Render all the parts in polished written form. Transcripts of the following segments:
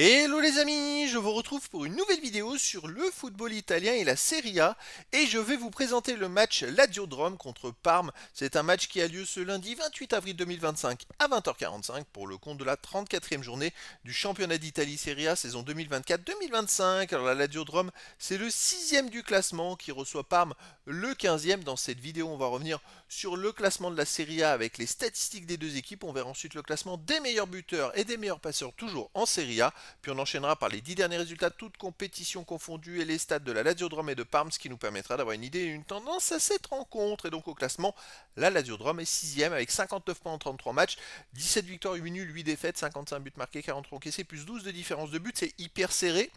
Hello les amis, je vous retrouve pour une nouvelle vidéo sur le football italien et la Serie A et je vais vous présenter le match Lazio-Rome contre Parme. C'est un match qui a lieu ce lundi 28 avril 2025 à 20h45 pour le compte de la 34e journée du championnat d'Italie Serie A saison 2024-2025. Alors la Lazio-Rome, c'est le 6e du classement qui reçoit Parme le 15e. Dans cette vidéo, on va revenir sur le classement de la Serie A avec les statistiques des deux équipes. On verra ensuite le classement des meilleurs buteurs et des meilleurs passeurs toujours en Serie A. Puis on enchaînera par les 10 derniers résultats, toutes compétitions confondues et les stats de la Lazio-Rome et de Parme, ce qui nous permettra d'avoir une idée et une tendance à cette rencontre. Et donc au classement, la Lazio-Rome est 6ème avec 59 points en 33 matchs, 17 victoires, 8 nuls, 8 défaites, 55 buts marqués, 43 encaissés, plus 12 de différence de but. C'est hyper serré.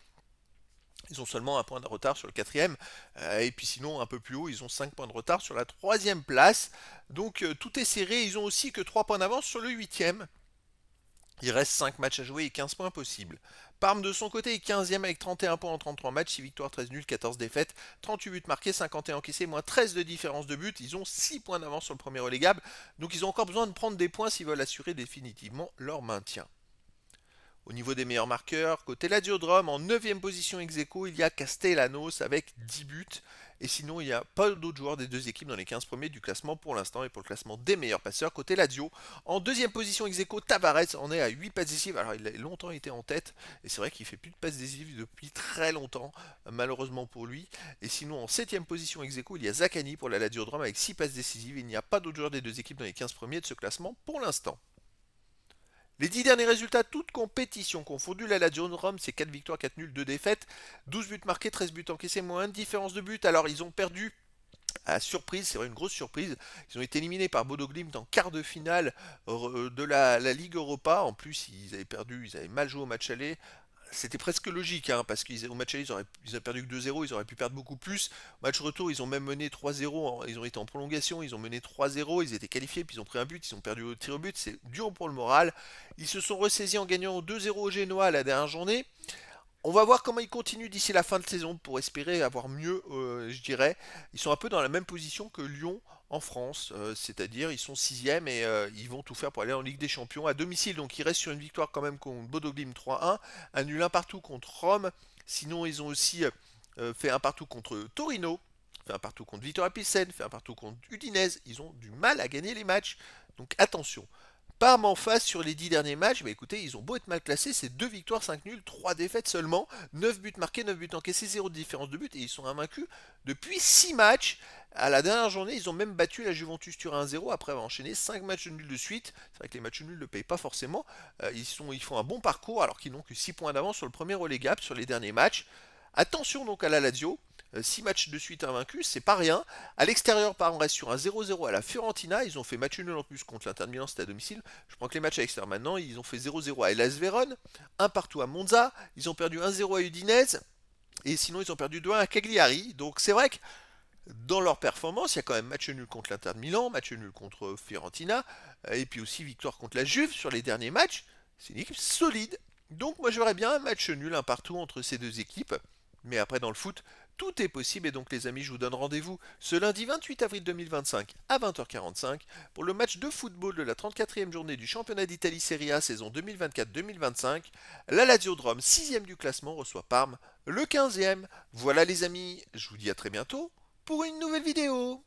Ils ont seulement un point de retard sur le quatrième. Et puis sinon, un peu plus haut, ils ont 5 points de retard sur la troisième place. Donc tout est serré. Ils ont aussi que 3 points d'avance sur le huitième. Il reste 5 matchs à jouer et 15 points possibles. Parme de son côté est 15e avec 31 points en 33 matchs, 6 victoires, 13 nuls, 14 défaites, 38 buts marqués, 51 encaissés, moins 13 de différence de but. Ils ont 6 points d'avance sur le premier relégable, donc ils ont encore besoin de prendre des points s'ils veulent assurer définitivement leur maintien. Au niveau des meilleurs marqueurs, côté Lazio-Rome, en 9e position ex aequo, il y a Castellanos avec 10 buts. Et sinon, il n'y a pas d'autres joueurs des deux équipes dans les 15 premiers du classement pour l'instant. Et pour le classement des meilleurs passeurs, côté Lazio, en 2e position ex aequo, Tavares en est à 8 passes décisives. Alors, il a longtemps été en tête. Et c'est vrai qu'il fait plus de passes décisives depuis très longtemps, malheureusement pour lui. Et sinon, en 7e position ex aequo, il y a Zaccagni pour la Lazio-Rome avec 6 passes décisives. Il n'y a pas d'autres joueurs des deux équipes dans les 15 premiers de ce classement pour l'instant. Les 10 derniers résultats, toutes compétitions confondues, la Lazio-Rome, c'est 4 victoires, 4 nuls, 2 défaites, 12 buts marqués, 13 buts encaissés, moins de différence de but. Alors ils ont perdu à surprise, c'est vrai une grosse surprise. Ils ont été éliminés par Bodo Glimt en quart de finale de la Ligue Europa. En plus, ils avaient perdu, ils avaient mal joué au match aller. C'était presque logique, hein, parce qu'au match aller, ils avaient perdu que 2-0, ils auraient pu perdre beaucoup plus. Au match retour, ils ont même mené 3-0, ils ont été en prolongation, ils ont mené 3-0, ils étaient qualifiés, puis ils ont pris un but, ils ont perdu au tir au but, c'est dur pour le moral. Ils se sont ressaisis en gagnant 2-0 au Genoa la dernière journée. On va voir comment ils continuent d'ici la fin de saison pour espérer avoir mieux, je dirais. Ils sont un peu dans la même position que Lyon en France, c'est-à-dire ils sont 6e et ils vont tout faire pour aller en Ligue des Champions à domicile. Donc ils restent sur une victoire quand même contre Bodo Glimt 3-1, un nul un partout contre Rome. Sinon ils ont aussi fait un partout contre Torino, fait un partout contre Vittoria Pilsen, fait un partout contre Udinese. Ils ont du mal à gagner les matchs. Donc attention. Parme en face sur les 10 derniers matchs, écoutez, ils ont beau être mal classés, c'est 2 victoires, 5 nuls, 3 défaites seulement, 9 buts marqués, 9 buts encaissés, 0 de différence de but, et ils sont invaincus depuis 6 matchs. À la dernière journée, ils ont même battu la Juventus sur 1-0 après avoir enchaîné 5 matchs nuls de suite. C'est vrai que les matchs nuls ne payent pas forcément. Ils font un bon parcours alors qu'ils n'ont que 6 points d'avance sur le premier relégable sur les derniers matchs. Attention donc à la Lazio, 6 matchs de suite invaincus, c'est pas rien. À l'extérieur, par exemple, reste sur un 0-0 à la Fiorentina. Ils ont fait match nul en plus contre l'Inter de Milan, c'était à domicile. Je prends que les matchs à l'extérieur maintenant. Ils ont fait 0-0 à Hellas Vérone, un partout à Monza. Ils ont perdu 1-0 à Udinese. Et sinon, ils ont perdu 2-1 à Cagliari. Donc c'est vrai que dans leur performance, il y a quand même match nul contre l'Inter de Milan, match nul contre Fiorentina, et puis aussi victoire contre la Juve sur les derniers matchs. C'est une équipe solide. Donc moi je verrais bien un match nul, un partout entre ces deux équipes. Mais après dans le foot, tout est possible et donc les amis, je vous donne rendez-vous ce lundi 28 avril 2025 à 20h45 pour le match de football de la 34e journée du championnat d'Italie Serie A saison 2024-2025. La Lazio Rome, 6e du classement, reçoit Parme, le 15e. Voilà les amis, je vous dis à très bientôt pour une nouvelle vidéo.